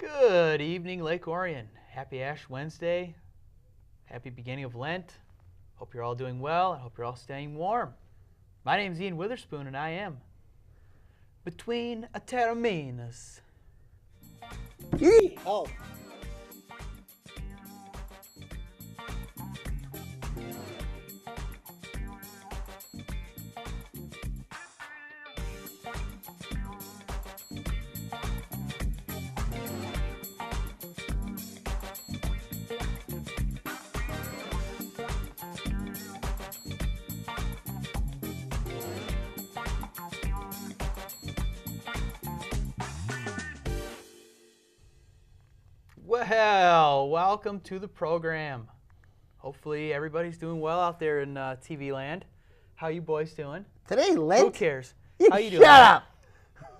Good evening, Lake Orion. Happy Ash Wednesday. Happy beginning of Lent. Hope you're all doing well and hope you're all staying warm. My name's Ian Witherspoon and I am between a Taorminas. Oh. Well, welcome to the program. Hopefully everybody's doing well out there in TV land. How you boys doing? Today Lent? Who cares? How you doing? Shut up!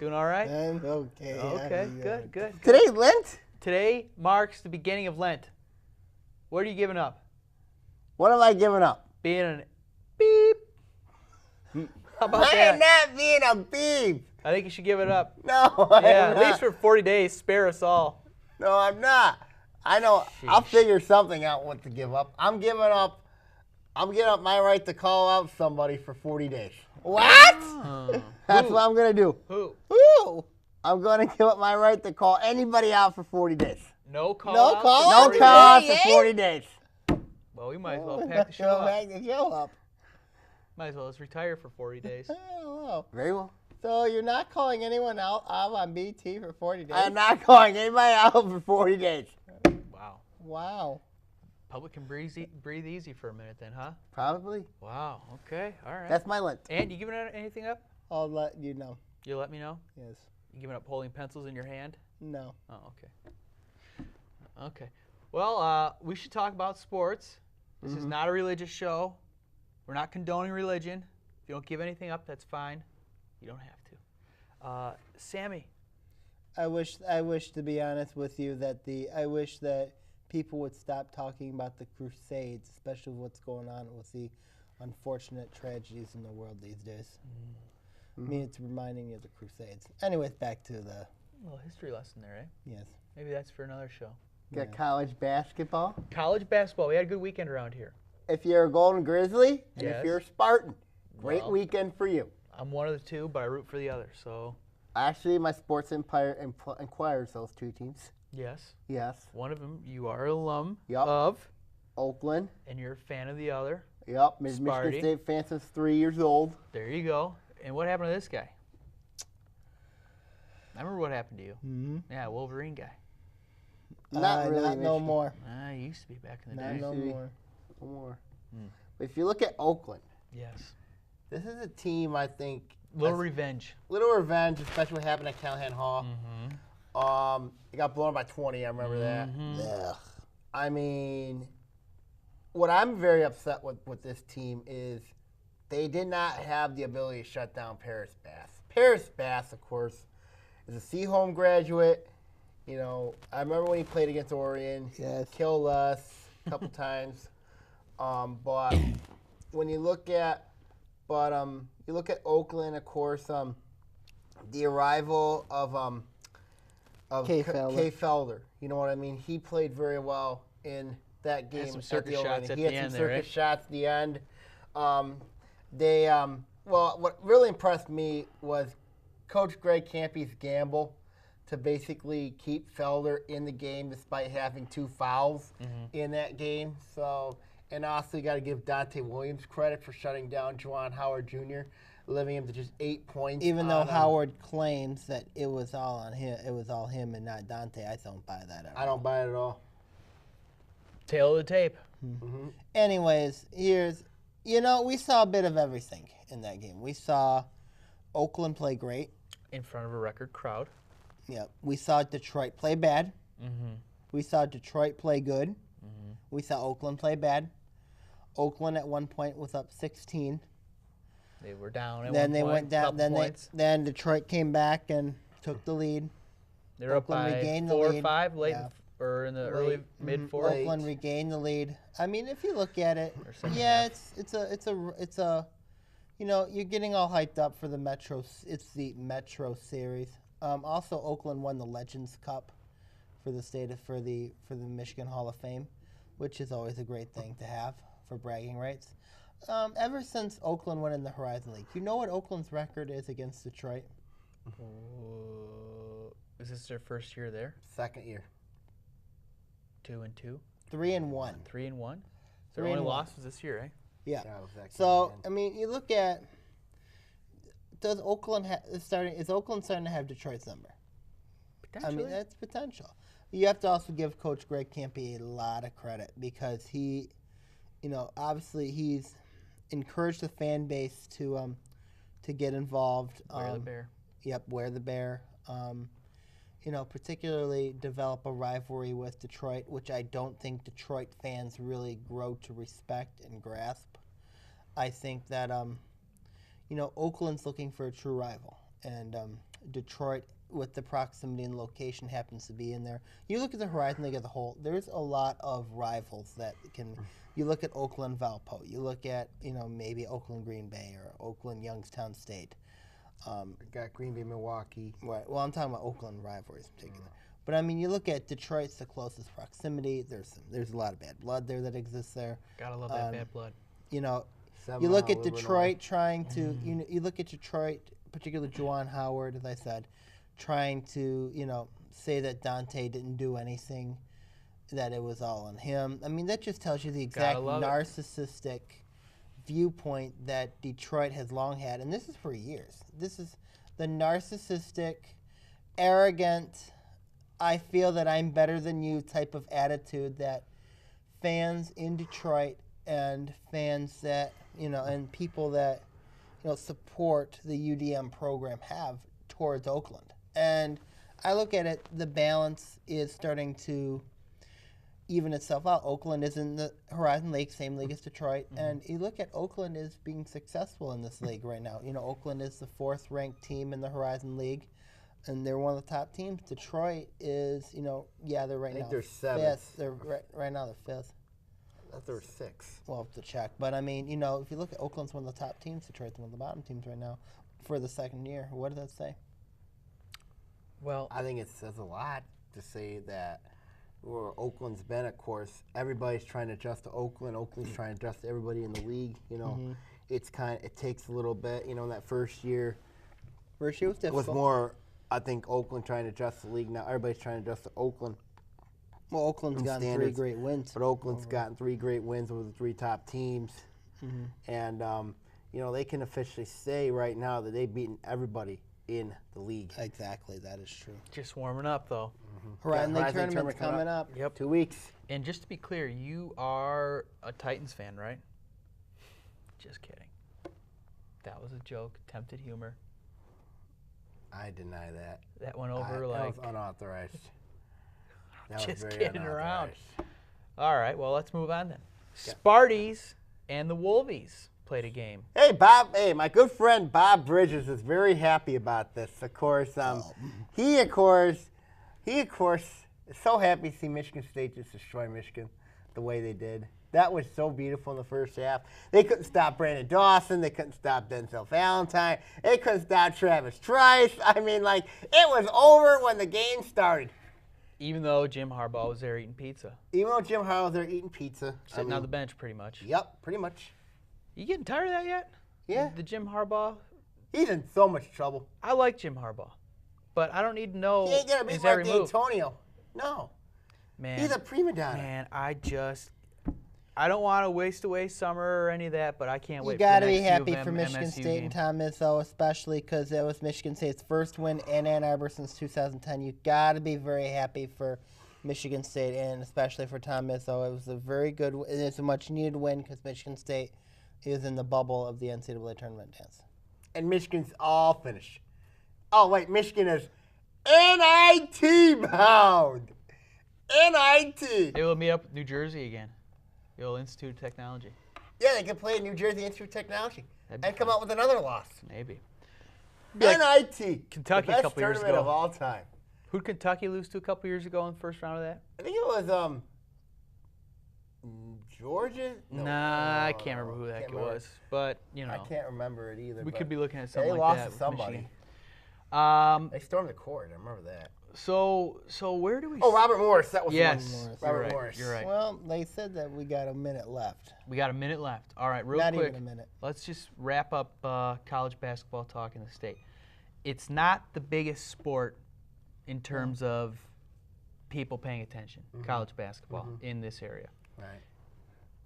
Doing all right? I'm okay. Okay, good. Today Lent? Today marks the beginning of Lent. What are you giving up? What am I giving up? Being an beep. How about I that? am not being a beep. I think you should give it up. No, Yeah, I'm at least not. for 40 days. Spare us all. No, I'm not. I know. I'll Sheesh. figure something out what to give up. I'm giving up my right to call out somebody for 40 days. What? Oh. That's Who? what I'm going to do. Who? Woo! I'm going to give up my right to call anybody out for 40 days. No call No outs call for No 40 call out days? for 40 days. Well, we might as well pack the show up. Pack the show up. Might as well let's retire for 40 days. Oh, Very well. so you're not calling anyone out on BT for 40 days? I'm not calling anybody out for 40 days. Wow. Wow. Public can breathe easy for a minute then, huh? Probably. Wow. Okay. All right. That's my Lent. And you giving anything up? I'll let you know. You let me know. Yes. You giving up holding pencils in your hand? No. Oh, okay. Okay. Well, we should talk about sports. This is not a religious show. We're not condoning religion. If you don't give anything up, that's fine. You don't have to. Sammy. I wish, to be honest with you, I wish that people would stop talking about the Crusades, especially what's going on with the unfortunate tragedies in the world these days. I mean, it's reminding you of the Crusades. Anyways, back to the, Little history lesson there, eh? yes. Maybe that's for another show. Got Yeah. college basketball. College basketball. We had a good weekend around here. If you're a Golden Grizzly and Yes. if you're a Spartan, great Well. weekend for you. I'm one of the two, but I root for the other. So, Actually, my Sports Empire inquires those two teams. yes. Yes. One of them you are an alum Yup. of, Oakland. and you're a fan of the other. Yep. Sparty. Michigan State fan since 3 years old. There you go. And what happened to this guy? I remember what happened to you. Mm-hmm. Yeah, Wolverine guy. Not really. Not no Michigan. more. He used to be back in the Not day. no see. more. No more. Hmm. But if you look at Oakland, Yes. this is a team I think Little revenge. little revenge, especially what happened at Callahan Hall. Mm-hmm. It got blown by 20. I remember that. Ugh. I mean, what I'm very upset with this team is they did not have the ability to shut down Paris Bass. Paris Bass, of course, is a C-Home graduate. You know, I remember when he played against Orion. Yes. Killed us a couple times. But when you look at, Oakland, of course, the arrival of Kay Felder. Kay Felder. You know what I mean? He played very well in that game. some at circus the shots at He the had end some there, circus right? shots at the end. Well, what really impressed me was Coach Greg Campy's gamble to basically keep Felder in the game despite having 2 fouls in that game. So, and also you got to give Dante Williams credit for shutting down Juwan Howard Jr., limiting him to just 8 points. Even though on, Howard claims that it was all on him, it was all him and not Dante, I don't buy that at all. I don't buy it at all. Tail of the tape. Anyways, we saw a bit of everything in that game. We saw Oakland play great. In front of a record crowd. Yeah. We saw Detroit play bad. Mm-hmm. We saw Detroit play good. We saw Oakland play bad. Oakland at one point was up 16. They were down at Then one they point, went down. couple points. Then Detroit came back and took the lead. They were up Oakland by regained the 4 or lead. 5 late, Yeah. or in the early mid fourth. Late. Oakland regained the lead. I mean, if you look at it, Or second yeah, half. it's a, you're getting all hyped up for the Metro. It's the Metro Series. Also, Oakland won the Legends Cup for the Michigan Hall of Fame, which is always a great thing to have for bragging rights. Ever since Oakland went in the Horizon League, you know what Oakland's record is against Detroit? Is this their first year there? Second year. 2-2. 3-1. 3-1. Their only loss was this year, eh? Yeah. Yeah, it was that So game, I mean, you look at is Oakland starting to have Detroit's number? Potentially. I mean, that's potential. You have to also give Coach Greg Campy a lot of credit because he, obviously he's encouraged the fan base to get involved. Wear the bear. Yep, wear the bear. Particularly develop a rivalry with Detroit, which I don't think Detroit fans really grow to respect and grasp. I think that, Oakland's looking for a true rival, and Detroit, with the proximity and location, happens to be in there. You look at the Horizon League as a whole, there's a lot of rivals that can. You look at Oakland Valpo, you look at, maybe Oakland Green Bay or Oakland Youngstown State. Got Green Bay, Milwaukee. Right. Well, I'm talking about Oakland rivalries in particular. But I mean, you look at Detroit's the closest proximity. There's a lot of bad blood there that exists there. Gotta love that bad blood. You look at Detroit trying to. You look at Detroit, particularly Juwan Howard, as I said, trying to say that Dante didn't do anything, that it was all on him. I mean, that just tells you the exact narcissistic viewpoint that Detroit has long had, and this is for years. This is the narcissistic, arrogant, I feel that I'm better than you type of attitude that fans in Detroit and fans that, and people that, support the UDM program have towards Oakland. And I look at it, the balance is starting to even itself out. Oakland is in the Horizon League, same league as Detroit, and you look at Oakland as being successful in this league right now. Oakland is the 4th-ranked team in the Horizon League, and they're one of the top teams. Detroit is, they're right now. I think they're 7th. 5th. They're right now they're 5th. I thought they were 6th. We'll have to check. But I mean, if you look at Oakland's one of the top teams, Detroit's one of the bottom teams right now for the second year. What does that say? Well, I think it says a lot to say that. Where Oakland's been, of course, everybody's trying to adjust to Oakland. Oakland's trying to adjust to everybody in the league. It takes a little bit. That first year. First year was difficult. Was more, I think, Oakland trying to adjust to the league. Now everybody's trying to adjust to Oakland. Well, Oakland's gotten 3 great wins. But Oakland's gotten 3 great wins over the 3 top teams, and they can officially say right now that they've beaten everybody in the league. Exactly, that is true. just warming up though. Horizon League tournament's coming up. Yep. 2 weeks. And just to be clear, you are a Titans fan, right? Just kidding. That was a joke. Attempted humor. I deny that. That went over That like. was unauthorized. That was Just very kidding around. unauthorized. All right, well, let's move on then. Sparties and the Wolvies played a game. Hey, Bob. Hey, my good friend Bob Bridges is very happy about this. Of course, he of course is so happy to see Michigan State just destroy Michigan the way they did. That was so beautiful in the first half. They couldn't stop Brandon Dawson. They couldn't stop Denzel Valentine. They couldn't stop Travis Trice. I mean, it was over when the game started. Even though Jim Harbaugh was there eating pizza. Even though Jim Harbaugh was there eating pizza. Sitting on the bench pretty much. Yep, pretty much. You getting tired of that yet? Yeah. The Jim Harbaugh? He's in so much trouble. I like Jim Harbaugh, but I don't need to know He ain't going to his beat Mark every move. D'Antonio. No. Man, He's a prima donna. Man, I don't want to waste away summer or any of that, but I can't wait. You got to for the be next U of happy M for Michigan MSU State game. and Tom Izzo, especially because that was Michigan State's first win in Ann Arbor since 2010. You got to be very happy for Michigan State and especially for Tom Izzo. It was a very good. It's a much needed win because Michigan State is in the bubble of the NCAA tournament dance. And Michigan's all finished. Oh, wait, Michigan is NIT bound. NIT. They will meet up with New Jersey again. The old Institute of Technology. Yeah, they could play at New Jersey Institute of Technology and come out with another loss. Maybe. NIT. Kentucky the a best couple years tournament ago. of all time. Who'd Kentucky lose to a couple years ago in the first round of that? I think it was Georgia. No, Nah, I can't remember who that can't kid remember. was. But, I can't remember it either. we but could be looking at something they like lost that to with somebody. Michigan. They stormed the court. I remember that. So where do we? Oh, Robert Morris. That was Yes, the one. you're Robert right, Morris. You're right. Well, they said that we got a minute left. We got a minute left. All right, real Not quick. even a minute. Let's just wrap up college basketball talk in the state. It's not the biggest sport in terms of people paying attention. College basketball in this area. Right.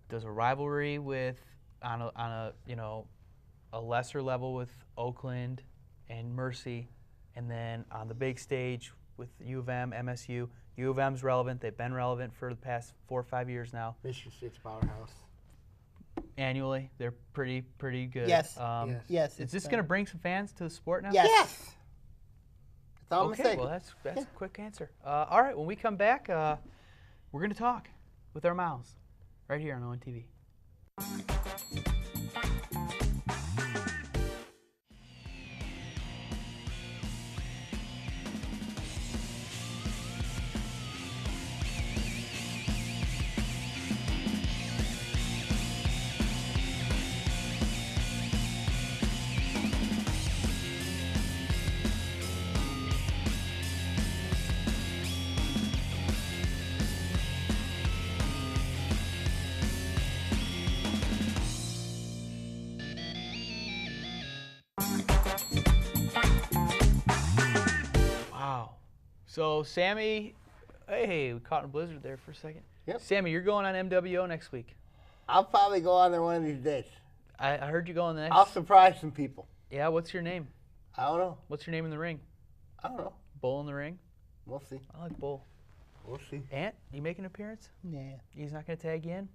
There's a rivalry with on a a lesser level with Oakland and Mercy, and then on the big stage with U of M, MSU. U of M's relevant. They've been relevant for the past 4 or 5 years now. Michigan State's powerhouse. Annually, they're pretty good. Yes. Yes. Yes. Is this going to bring some fans to the sport now? Yes. Yes. That's all I'm Okay, saying. well, that's a quick answer. All right, when we come back, we're going to talk with our mouths right here on ONTV. Wow. So, Sammy, hey, we caught in a blizzard there for a second. Yep. Sammy, you're going on MWO next week. I'll probably go on there one of these days. I heard you going the next. I'll surprise some people. Yeah, what's your name? I don't know. What's your name in the ring? I don't know. Bull in the ring? We'll see. I like Bull. We'll see. Ant, you make an appearance? Nah. He's not going to tag you in?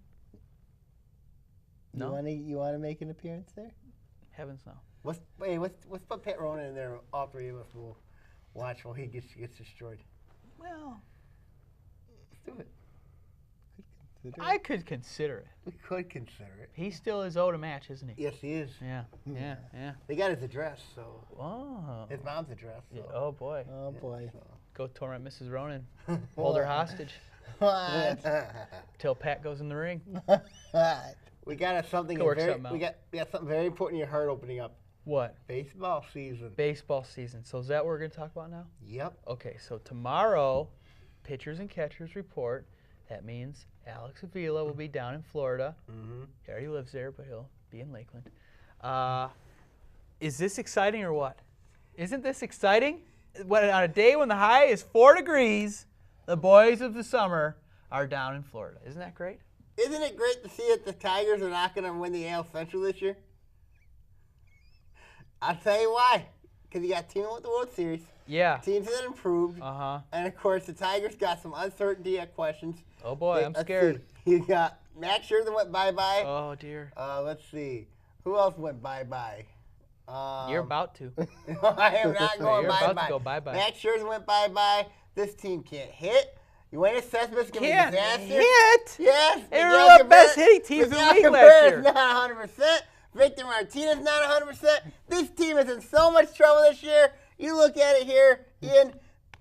No? You wanna make an appearance there? Heavens no. Let's put Pat Ronan in there. All three of us will watch while he gets destroyed. Well, Let's do it. I could consider it. We could consider it. He still is owed a match, isn't he? Yes, he is. Yeah. They got his address, so Oh. his mom's address. So. Yeah, oh, boy. Oh boy. Go torment Mrs. Ronan. Hold her hostage What? till Pat goes in the ring. What? We got something. Go work Very, something out. we got something very important in your heart opening up. What? Baseball season. Baseball season. So is that what we're going to talk about now? Yep. Okay, so tomorrow, pitchers and catchers report. That means Alex Avila will be down in Florida. Mm-hmm. He already lives there, but he'll be in Lakeland. Is this exciting or what? Isn't this exciting? When, on a day when the high is 4 degrees, the boys of the summer are down in Florida. Isn't that great? Isn't it great to see that the Tigers are not going to win the AL Central this year? I'll tell you why. Because you got a team with the World Series, Yeah. teams that improved, Uh-huh. and of course the Tigers got some uncertainty at questions. Oh, boy, I'm Let's scared. see. You got Max Scherzer went bye-bye. Oh, dear. Let's see. Who else went bye-bye? You're about to. I am not going You're about to bye-bye. go bye-bye. Max Scherzer went bye-bye. This team can't hit. Eugenio Cespedes going to be a Can't disaster. hit? Yes. They were Miguel one of the best Cabrera- hitting teams in the Miguel league last Cabrera's year. not 100%. Victor Martinez not 100%. This team is in so much trouble this year. You look at it here, Ian,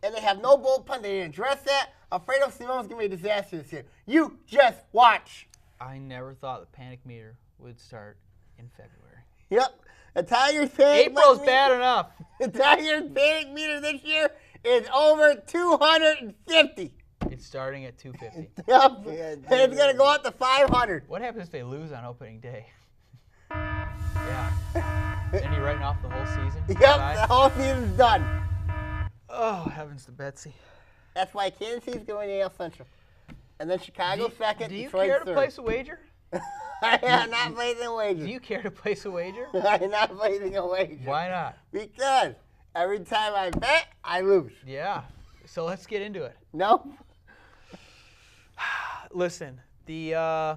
and they have no bullpen. They didn't address that. Alfredo Simon's going to be a disaster this year. You just watch. I never thought the panic meter would start in February. Yep. The Tigers panic April's meter- bad enough. The Tigers panic meter this year is over 250. It's starting at 250. Yep. And it's going to go up to 500. What happens if they lose on opening day? Yeah. Then you're writing off the whole season? Yep, Bye. the whole season's done. Oh, heavens to Betsy. That's why Kansas City's going to AL Central. And then Chicago second, Do you Detroit care to third. place a wager? I am not placing a wager. Do you care to place a wager? I am not placing a wager. Why not? Because every time I bet, I lose. Yeah. So let's get into it. No? Listen, the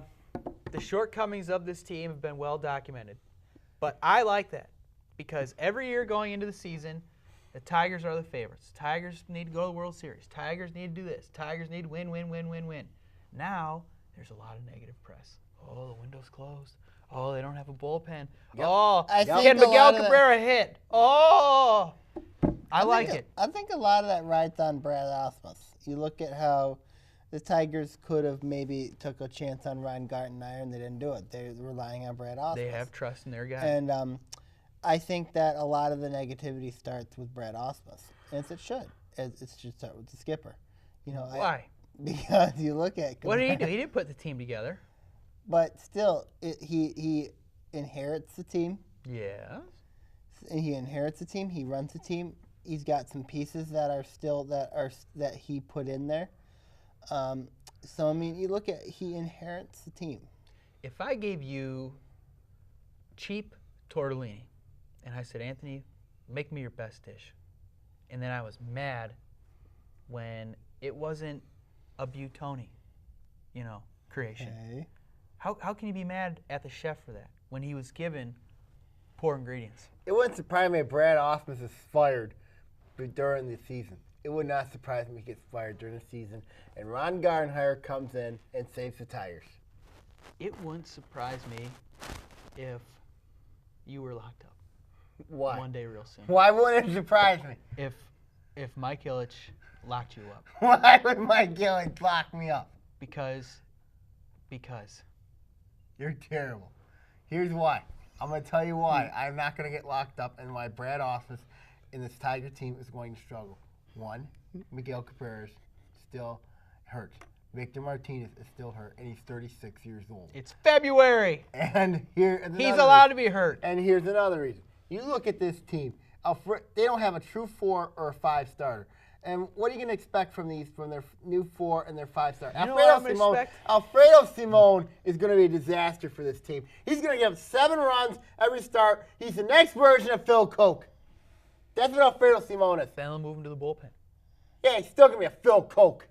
shortcomings of this team have been well documented. But I like that because every year going into the season, the Tigers are the favorites. Tigers need to go to the World Series. Tigers need to do this. Tigers need to win, win, win, win, win. Now, there's a lot of negative press. Oh, the window's closed. Oh, they don't have a bullpen. Yep. Oh, I think can a lot Miguel of that- Cabrera hit? Oh, I like it. I think a lot of that rides on Brad Osmus. You look at how the Tigers could have maybe took a chance on Ryan Gartenmeyer, and they didn't do it. They're relying on Brad Osmus. They have trust in their guy. And I think that a lot of the negativity starts with Brad Osmus, as it should. it's just start with the skipper. You know, Why? Because you look at What did he do? He didn't put the team together. But still, he inherits the team. Yeah. He inherits the team. He runs the team. He's got some pieces that he put in there. So I mean, you look at he inherits the team. If I gave you cheap tortellini, and I said, Anthony, make me your best dish, and then I was mad when it wasn't a Buitoni, creation. Okay. How can you be mad at the chef for that when he was given poor ingredients? It wouldn't surprise me if Brad Ausmus is fired during the season. It would not surprise me if he gets fired during the season, and Ron Gardenhire comes in and saves the Tigers. It wouldn't surprise me if you were locked up Why? one day real soon. Why wouldn't it surprise me? If Mike Ilitch locked you up. Why would Mike Gillen lock me up? Because You're terrible. Here's why. I'm going to tell you why I'm not going to get locked up and why Brad Ausmus and this Tiger team is going to struggle. One, Miguel Cabrera's still hurt. Victor Martinez is still hurt, and he's 36 years old. it's February. And He's allowed to be hurt. And here's another reason. You look at this team. They don't have a true 4 or a 5 starter. And what are you going to expect from their new 4 and their 5 star? You know what I'm gonna expect? Alfredo Simone is going to be a disaster for this team. He's going to give 7 runs every start. He's the next version of Phil Koch. That's what Alfredo Simone is. Then they'll move him to the bullpen. Yeah, he's still going to be a Phil Koch.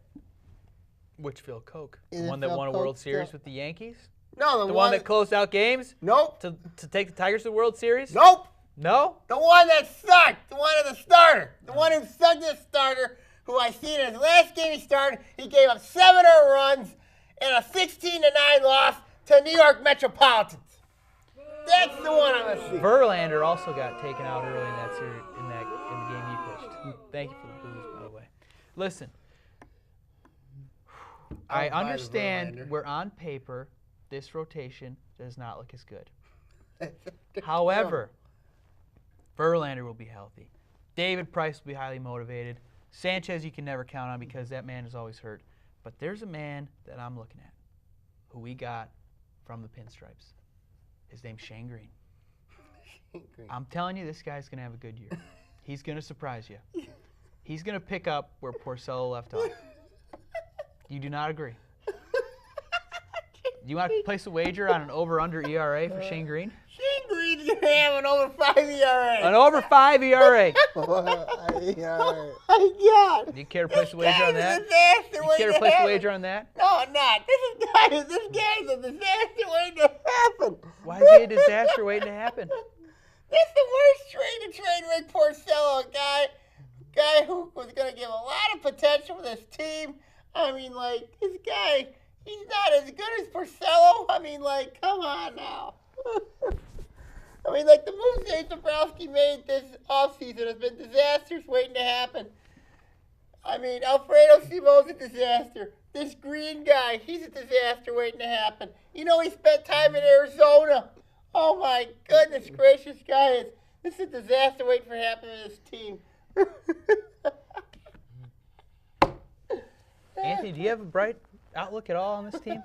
Which Phil Koch? Is The it one that Phil won a Koch World Series still? with the Yankees? No, The one that closed out games Nope. to take the Tigers to the World Series? Nope. No? The one that sucked. The one of the starter. The one who sucked this starter, who I seen in his last game he started, he gave up 7 earned runs and a 16-9 loss to New York Metropolitans. That's the one I'm gonna see. Verlander also got taken out early in that series, in the game he pitched. Thank you for the booze, by the way. Listen, I I'll buy the understand Verlander. where on paper this rotation does not look as good. However, Verlander will be healthy. David Price will be highly motivated. Sanchez you can never count on because that man is always hurt. But there's a man that I'm looking at who we got from the Pinstripes. His name's Shane Green. I'm telling you, this guy's going to have a good year. He's going to surprise you. He's going to pick up where Porcello left off. You do not agree? Do you want to place a wager on an over-under ERA for Shane Green? Shane Green's gonna have an over 5 ERA. An over 5 ERA. Yeah. My God. Do you care to place a wager on that? Disaster You care to place a wager on that? No, I'm not. This guy's a disaster waiting to happen. Why is he a disaster waiting to happen? That's the worst trade to trade Rick Porcello, a guy who was going to give a lot of potential for this team. I mean, like, this guy, he's not as good as Porcello. I mean, like, come on now. I mean, like, the moves Dave Dombrowski made this offseason has been disasters waiting to happen. I mean, Alfredo Simone's a disaster. This Green guy, he's a disaster waiting to happen. You know, he spent time in Arizona. Oh, my goodness gracious, guys. This is a disaster waiting for happen to this team. Anthony, do you have a bright outlook at all on this team?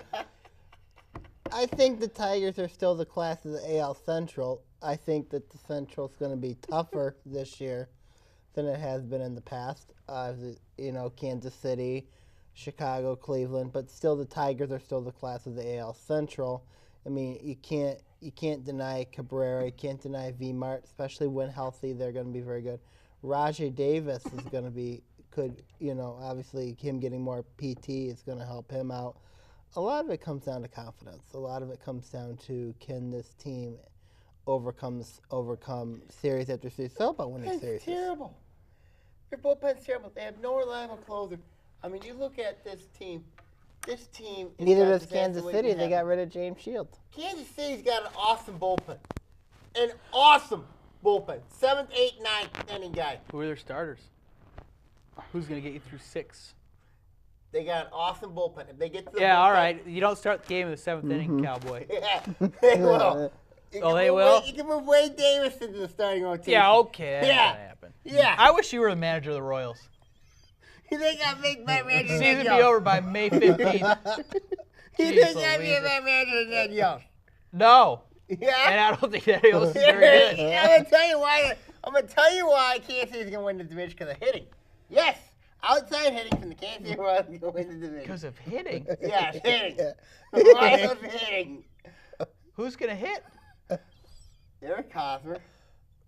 I think the Tigers are still the class of the AL Central. I think that the Central's going to be tougher this year than it has been in the past. Kansas City, Chicago, Cleveland, but still the Tigers are still the class of the AL Central. I mean, you can't deny Cabrera, you can't deny V-Mart, especially when healthy. They're going to be very good. Rajay Davis is going to be obviously him getting more PT is going to help him out. A lot of it comes down to confidence. A lot of it comes down to can this team overcome series after series. It's all about winning series. It's terrible. Their bullpen's terrible. They have no reliable closer. I mean, you look at this team. This team. Neither does Kansas City. They got rid of James Shields. Kansas City's got an awesome bullpen. An awesome bullpen. 7th, 8th, 9th inning guy. Who are their starters? Who's going to get you through 6? They got an awesome bullpen. If they get to the Yeah, bullpen, all right. You don't start the game in the 7th inning, Cowboy. Yeah, they will. They will? You can move Wade Davis into the starting rotation. Yeah, okay. That's Yeah. going to happen. Yeah. I wish you were the manager of the Royals. You think I'm big better manager than Season Ned be over by May 15th. You Jeez think I'm Louise. a better manager than Ned Yost? No. Yeah. And I don't think that Eagles is very good. I'm gonna tell you why. I'm gonna tell you why Kansas City's gonna win the division because of hitting. Yes, outside hitting from the Kansas City Royals is gonna win the division. Because of hitting. Yes, hitting. The Royals hitting. Who's going to hit? Eric Hosmer.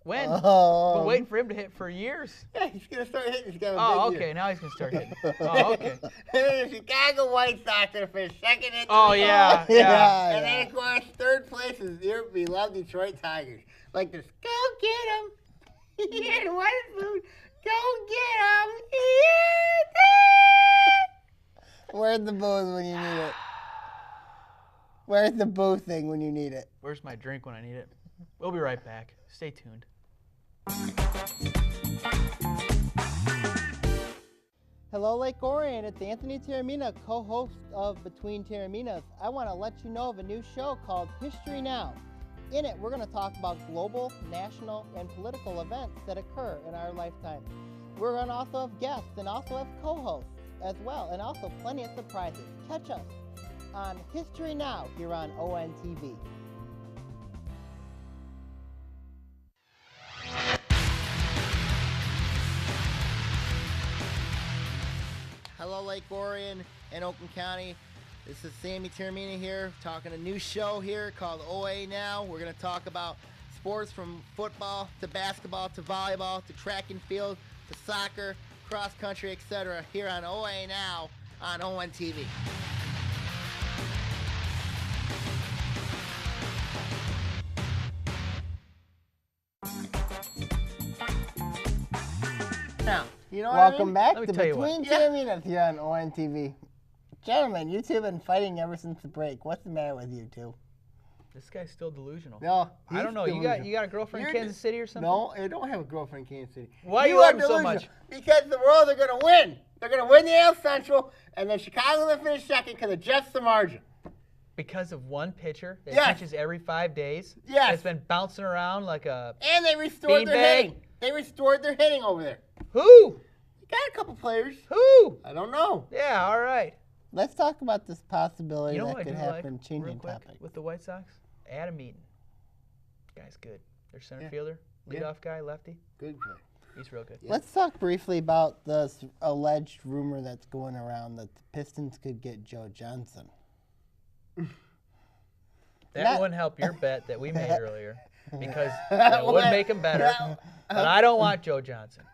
When? Oh. Been waiting for him to hit for years. Yeah, he's gonna start hitting. He's got a Oh, big okay. year. Now he's going to start hitting. Oh, okay. And then the Chicago White Sox are finished second in the Oh, league. yeah. Yeah. And then, of course, third place is your beloved Detroit Tigers. Like this, go get them. Here in Wetherspoon, go get them. Where's the booze when you need it? Where's the boo thing when you need it? Where's my drink when I need it? We'll be right back. Stay tuned. Hello, Lake Orion. It's Anthony Taormina, co-host of Between Taorminas. I want to let you know of a new show called History Now. In it, we're going to talk about global, national, and political events that occur in our lifetime. We're going to also have guests and also have co-hosts as well, and also plenty of surprises. Catch us on History Now here on ONTV. Hello, Lake Orion and Oakland County. This is Sammy Taormina here, talking a new show here called OA Now. We're going to talk about sports from football to basketball to volleyball to track and field to soccer, cross country, etc. here on OA Now on ONTV. Now, you know what Welcome I mean? back Let me to tell you what. Between Taorminas here on ONTV. Gentlemen, you two have been fighting ever since the break. What's the matter with you two? This guy's still delusional. No, I don't know. You got a girlfriend in You're Kansas City or something? No, I don't have a girlfriend in Kansas City. Why you love him so delusional. much? Because the Royals are going to win. They're going to win the AL Central, and then Chicago will finish second because of just the margin. Because of one pitcher that Yes. pitches every 5 days. Yes. That's been bouncing around like a... And they restored their Beanbag. hitting. They restored their hitting over there. Who? Got a couple players. Who? I don't know. Yeah, all right. Let's talk about this possibility You know that what I could do happen. like, Changing real quick, topic. with the White Sox? Adam Eaton. Guy's good. Their center Yeah. fielder, Yeah. leadoff guy, lefty. Good play. He's real good. Let's talk briefly about this alleged rumor that's going around that the Pistons could get Joe Johnson. That Not- wouldn't help your bet that we made earlier because it would make him better. But I don't want Joe Johnson.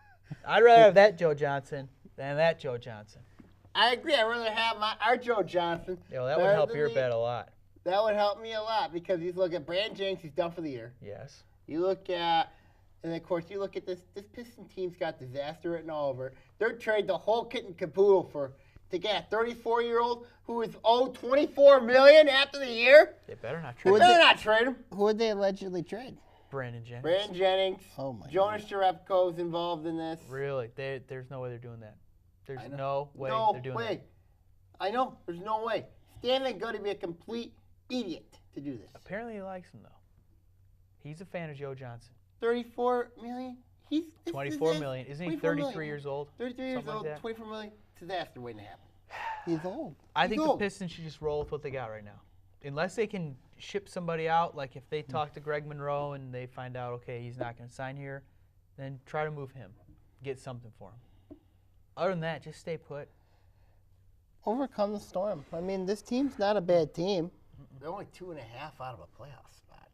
I'd rather have that Joe Johnson than that Joe Johnson. I agree. I'd rather have our Joe Johnson. Yeah, well, that would better help than your the- bet a lot. That would help me a lot because you look at Brand Jenks, he's done for the year. Yes. You look at, and of course, you look at this Piston team's got disaster written all over. They're trade the whole kit and caboodle to get a 34-year-old who is owed $24 million after the year. They better not They trade better not trade him. Who would they allegedly trade? Brandon Jennings. Brandon Jennings, Oh my Jonas Jerebko is involved in this. Really? There's no way they're doing that. There's I know. no way No they're doing way. that. I know. There's no way. Stanley got to be a complete idiot to do this. Apparently he likes him, though. He's a fan of Joe Johnson. $34 million. He's this 24 is million. Isn't he 24 33 million. years old? 33 years Something like old. that. 24 million. Disaster waiting to happen. He's old. I He's think the old. Pistons should just roll with what they got right now. Unless they can ship somebody out, like if they talk to Greg Monroe and they find out, okay, he's not going to sign here, then try to move him. Get something for him. Other than that, just stay put. Overcome the storm. I mean, this team's not a bad team. They're only 2.5 out of a playoff spot,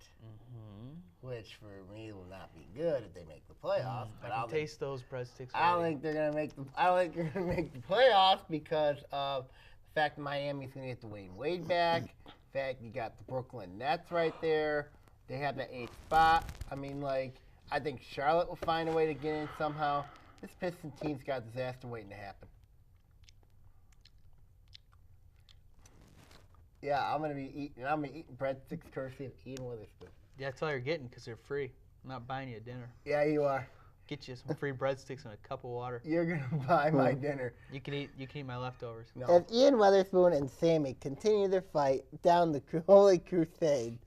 which for me will not be good if they make the playoffs. But I I'll can taste those breadsticks. I don't already. think they're gonna make the. I don't think they're gonna make the playoffs because of the fact that Miami's gonna get the Wayne Wade back. The fact you got the Brooklyn Nets right there. They have that 8th spot. I mean, like, I think Charlotte will find a way to get in somehow. This Piston team's got disaster waiting to happen. Yeah, I'm gonna be eating breadsticks courtesy of Ian Witherspoon. Yeah, that's all you're getting because they're free. I'm not buying you a dinner. Yeah, you are. Get you some free breadsticks and a cup of water. You're gonna buy my dinner. You can eat my leftovers. No. If Ian Weatherspoon and Sammy continue their fight down the Holy Crusade,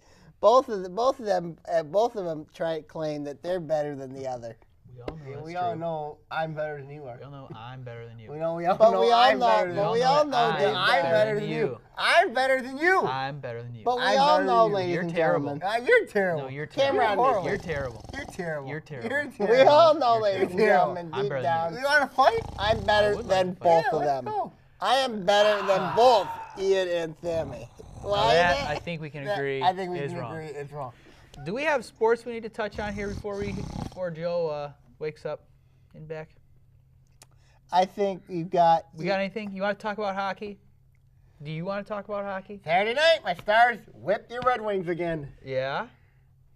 both of them claim that they're better than the other. We all know Yeah, that's we true. all know I'm better than you are. We all know I'm better than you. We all know But we all I'm know- better than but you. we all know I'm that I'm better than you. I'm better than you. I'm better than you. But we I'm all better know, than you. ladies You're and terrible. gentlemen. You're terrible. No, you're Cameron, terrible. horrible. You're terrible. You're terrible. You're terrible. You're We terrible. all know, You're ladies and terrible. gentlemen, I'm deep better than down, You want to fight? I'm I better would like than to fight. both Yeah, of let's them. go. I am better than both Ian and Sammy. Now Why that, that? I think we can That- agree I think we is can wrong. agree it's wrong. Do we have sports we need to touch on here before Joe wakes up and back? I think you've got. We got anything? You want to talk about hockey? Do you want to talk about hockey? Saturday night, my Stars whipped your Red Wings again. Yeah,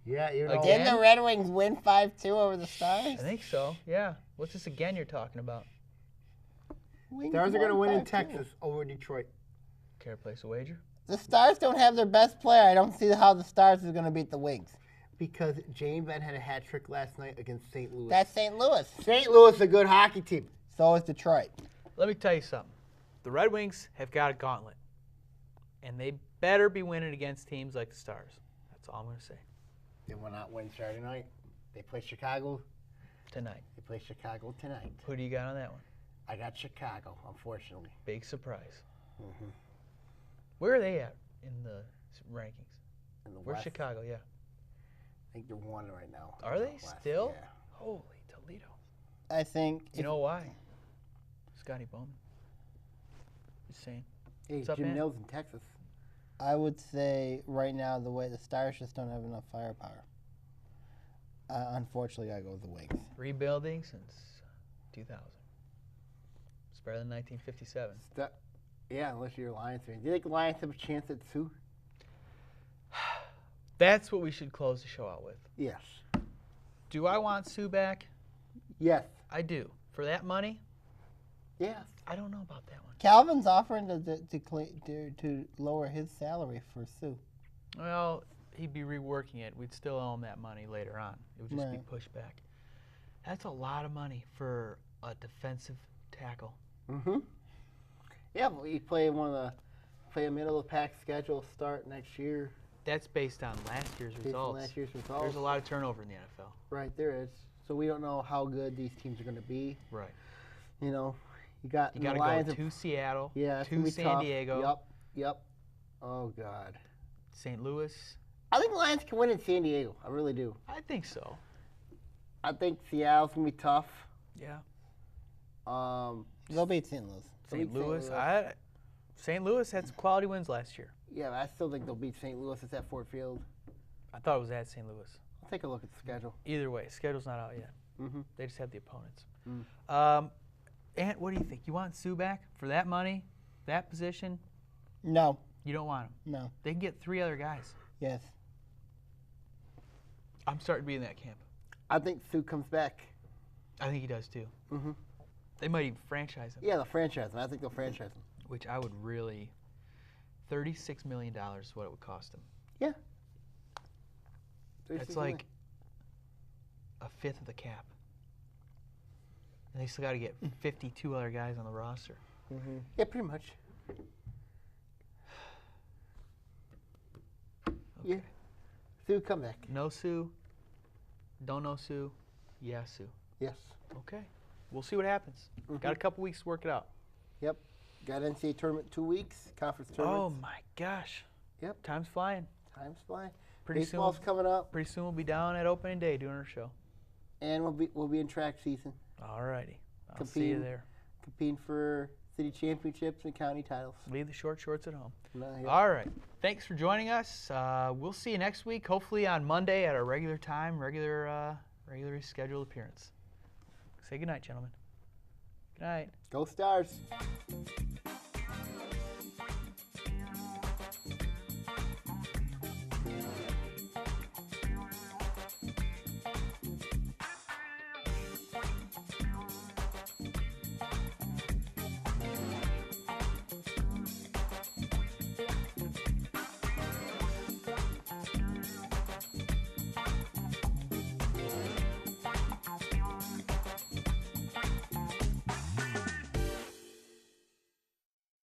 Yeah, you know. Again? Didn't the Red Wings win 5-2 over the Stars? I think so. Yeah. What's this again you're talking about? Wings Stars are going to won win in 5-2. Texas over Detroit. Care to place a wager? The Stars don't have their best player. I don't see how the Stars is going to beat the Wings. Because Jane Benn had a hat trick last night against St. Louis. That's St. Louis. St. Louis is a good hockey team. So is Detroit. Let me tell you something. The Red Wings have got a gauntlet, and they better be winning against teams like the Stars. That's all I'm going to say They will not win Saturday night. They play Chicago. tonight. They play Chicago tonight. Who do you got on that one? I got Chicago, unfortunately. Big surprise. Mm-hmm. Where are they at in the rankings? In the Where's West, Chicago? Yeah. I think they're one right now. Are in the they West, still? Yeah. Holy Toledo. I think. You know why? Scotty Bowman. Just saying. Hey, What's up, Jim man? Nils in Texas. I would say right now the way the Stars just don't have enough firepower. Unfortunately, I go with the Wings. Rebuilding since 2000. It's better than 1957. Yeah, unless you're a Lions fan. Do you think the Lions have a chance at Sioux? That's what we should close the show out with. Yes. Do I want Sue back? Yes. I do. For that money? Yes. I don't know about that one. Calvin's offering to lower his salary for Sue. Well, he'd be reworking it. We'd still owe him that money later on. It would just be Right. pushed back. That's a lot of money for a defensive tackle. Mm-hmm. Yeah, but you play play a middle of the pack schedule start next year. That's based on last year's Based on results. last year's results. There's a lot of turnover in the NFL. Right, there is. So we don't know how good these teams are going to be. Right. You know, you got You the got to Lions. go to Seattle, Yeah, it's to gonna be San tough. Diego, Yep. Oh God. St. Louis. I think the Lions can win in San Diego. I really do. I think so. I think Seattle's gonna be tough. Yeah. They'll beat St. Louis. St. St. Louis. Louis. St. Louis had some quality wins last year. Yeah, I still think they'll beat St. Louis. It's at Ford Field. I thought it was at St. Louis. I'll take a look at the schedule. Either way, schedule's not out yet. Mm-hmm. They just have the opponents. Mm. Ant, what do you think? You want Sue back for that money, that position? No. You don't want him. No. They can get 3 other guys. Yes. I'm starting to be in that camp. I think Sue comes back. I think he does too. Mm-hmm. They might even franchise him, Yeah, they'll franchise him. I think they'll franchise him. which I would really. $36 million is what it would cost him. Yeah. That's like a fifth of the cap. And they still got to get 52 other guys on the roster. Mm-hmm. Yeah, pretty much. Yeah. Sue, come back. No Sue. Don't know Sue. Yeah, Sue. Yes. Okay. We'll see what happens. Got a couple weeks to work it out. Yep. Got NCAA tournament 2 weeks. Conference Oh tournament. my gosh. Yep. Time's flying. Time's flying. Pretty Baseball's soon. coming up, Pretty soon we'll be down at opening day doing our show. and we'll be in track season, Alrighty. I'll see you Competing. there. competing for city championships and county titles. Leave the short shorts at home. No, yeah. All right. Thanks for joining us. We'll see you next week, hopefully on Monday at our regular time, regularly scheduled appearance. Say goodnight, gentlemen. Good night. Go Stars.